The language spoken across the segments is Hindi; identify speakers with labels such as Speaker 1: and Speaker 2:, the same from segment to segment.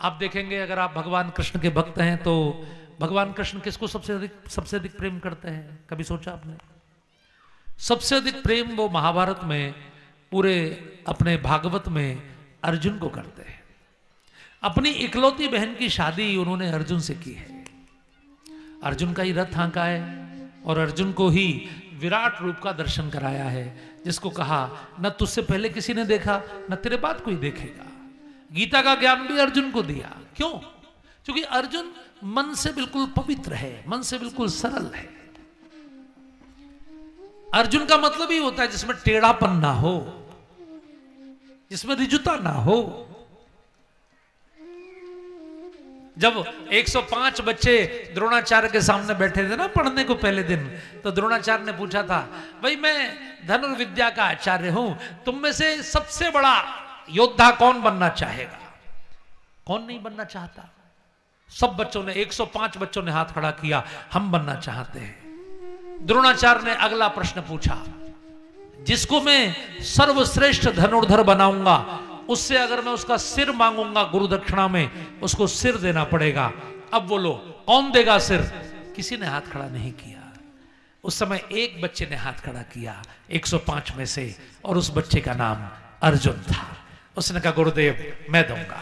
Speaker 1: आप देखेंगे अगर आप भगवान कृष्ण के भक्त हैं तो भगवान कृष्ण किसको सबसे अधिक प्रेम करते हैं? कभी सोचा आपने? सबसे अधिक प्रेम वो महाभारत में पूरे अपने भागवत में अर्जुन को करते हैं। अपनी इकलौती बहन की शादी उन्होंने अर्जुन से की है। अर्जुन का ही रथ हाँका है और अर्जुन को ही विराट रूप का दर्शन कराया है, जिसको कहा न तुझसे पहले किसी ने देखा न तेरे बाद कोई देखेगा। गीता का ज्ञान भी अर्जुन को दिया। क्यों? क्योंकि अर्जुन मन से बिल्कुल पवित्र है, मन से बिल्कुल सरल है। अर्जुन का मतलब ही होता है जिसमें टेढ़ापन ना हो, जिसमें रिजुता ना हो। जब 105 बच्चे द्रोणाचार्य के सामने बैठे थे ना पढ़ने को पहले दिन, तो द्रोणाचार्य ने पूछा था, भाई मैं धनुर्विद्या का आचार्य हूं, तुम में से सबसे बड़ा योद्धा कौन बनना चाहेगा? कौन नहीं बनना चाहता? सब बच्चों ने, 105 बच्चों ने हाथ खड़ा किया, हम बनना चाहते हैं। द्रोणाचार्य ने अगला प्रश्न पूछा, जिसको मैं सर्वश्रेष्ठ धनुर्धर बनाऊंगा, उससे अगर मैं उसका सिर मांगूंगा गुरु दक्षिणा में, उसको सिर देना पड़ेगा। अब बोलो कौन देगा सिर? किसी ने हाथ खड़ा नहीं किया। उस समय एक बच्चे ने हाथ खड़ा किया 105 में से, और उस बच्चे का नाम अर्जुन था। उसने कहा गुरुदेव मैं दूंगा।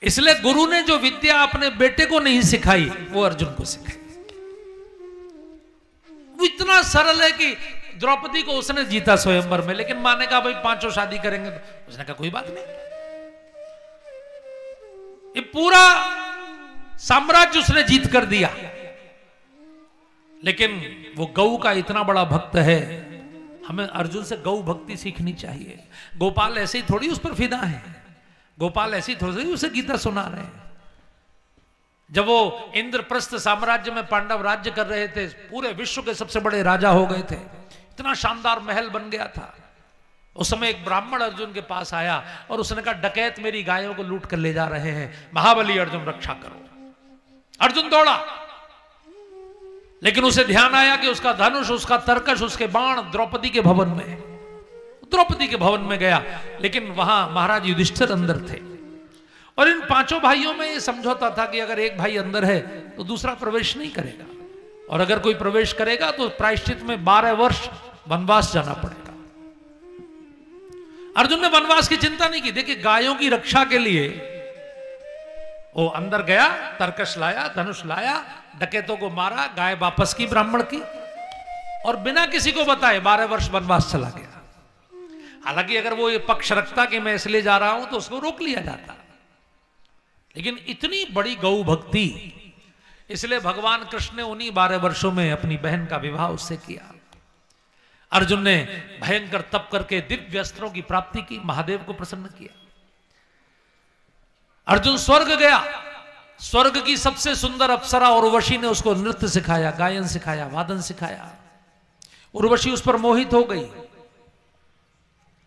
Speaker 1: इसलिए गुरु ने जो विद्या अपने बेटे को नहीं सिखाई वो अर्जुन को सिखाई। वो इतना सरल है कि द्रौपदी को उसने जीता स्वयंवर में, लेकिन माँ ने कहा भाई 5 शादी करेंगे, तो उसने कहा कोई बात नहीं। ये पूरा साम्राज्य उसने जीत कर दिया। लेकिन वो गौ का इतना बड़ा भक्त है, हमें अर्जुन से गौ भक्ति सीखनी चाहिए। गोपाल ऐसे ही थोड़ी उस पर फिदा है, गोपाल ऐसे ही थोड़ी उसे गीता सुना रहे हैं। जब वो इंद्रप्रस्थ साम्राज्य में पांडव राज्य कर रहे थे, पूरे विश्व के सबसे बड़े राजा हो गए थे, इतना शानदार महल बन गया था। उस समय एक ब्राह्मण अर्जुन के पास आया और उसने कहा डकैत मेरी गायों को लूट कर ले जा रहे हैं, महाबली अर्जुन रक्षा करो। अर्जुन दौड़ा, लेकिन उसे ध्यान आया कि उसका धनुष, उसका तरकश, उसके बाण द्रौपदी के भवन में, द्रौपदी के भवन में गया। लेकिन वहां महाराज युधिष्ठिर अंदर थे, और इन 5 भाइयों में यह समझौता था कि अगर एक भाई अंदर है तो दूसरा प्रवेश नहीं करेगा, और अगर कोई प्रवेश करेगा तो प्रायश्चित में 12 वर्ष वनवास जाना पड़ेगा। अर्जुन ने वनवास की चिंता नहीं की। देखिए गायों की रक्षा के लिए वो अंदर गया, तरकश लाया, धनुष लाया, डकैतों को मारा, गाय वापस की ब्राह्मण की, और बिना किसी को बताए 12 वर्ष वनवास चला गया। हालांकि अगर वो ये पक्ष रखता कि मैं इसलिए जा रहा हूं तो उसको रोक लिया जाता, लेकिन इतनी बड़ी गौ भक्ति, इसलिए भगवान कृष्ण ने उन्हीं 12 वर्षों में अपनी बहन का विवाह उससे किया। अर्जुन ने भयंकर तप करके दिव्य अस्त्रों की प्राप्ति की, महादेव को प्रसन्न किया। अर्जुन स्वर्ग गया, स्वर्ग की सबसे सुंदर अप्सरा उर्वशी ने उसको नृत्य सिखाया, गायन सिखाया, वादन सिखाया। उर्वशी उस पर मोहित हो गई।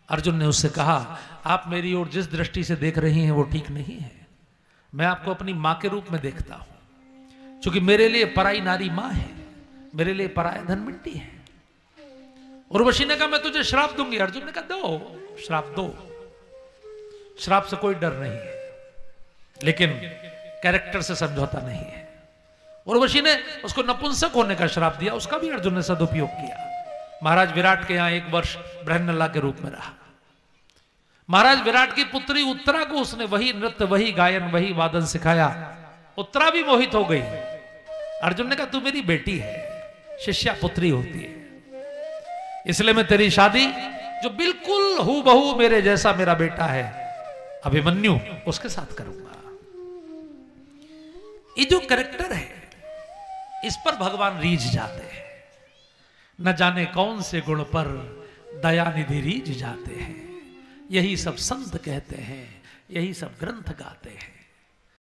Speaker 1: अर्जुन ने उससे कहा, आप मेरी ओर जिस दृष्टि से देख रही हैं वो ठीक नहीं है, मैं आपको अपनी मां के रूप में देखता हूं, क्योंकि मेरे लिए पराई नारी मां है, मेरे लिए पराया धन मिट्टी है। उर्वशी ने कहा मैं तुझे श्राप दूंगी। अर्जुन ने कहा दो, श्राप दो, श्राप से कोई डर नहीं है, लेकिन कैरेक्टर से समझौता नहीं है। उर्वशी ने उसको नपुंसक होने का श्राप दिया, उसका भी अर्जुन ने सदुपयोग किया। महाराज विराट के यहां 1 वर्ष बृहन्नला के रूप में रहा। महाराज विराट की पुत्री उत्तरा को उसने वही नृत्य, वही गायन, वही वादन सिखाया। उत्तरा भी मोहित हो गई। अर्जुन ने कहा तू मेरी बेटी है, शिष्या पुत्री होती है, इसलिए मैं तेरी शादी, जो बिल्कुल हूबहू मेरे जैसा मेरा बेटा है अभिमन्यु, उसके साथ करूंगा। ये जो कैरेक्टर है, इस पर भगवान रीझ जाते हैं। न जाने कौन से गुण पर दयानिधि रीझ जाते हैं, यही सब संत कहते हैं, यही सब ग्रंथ गाते हैं।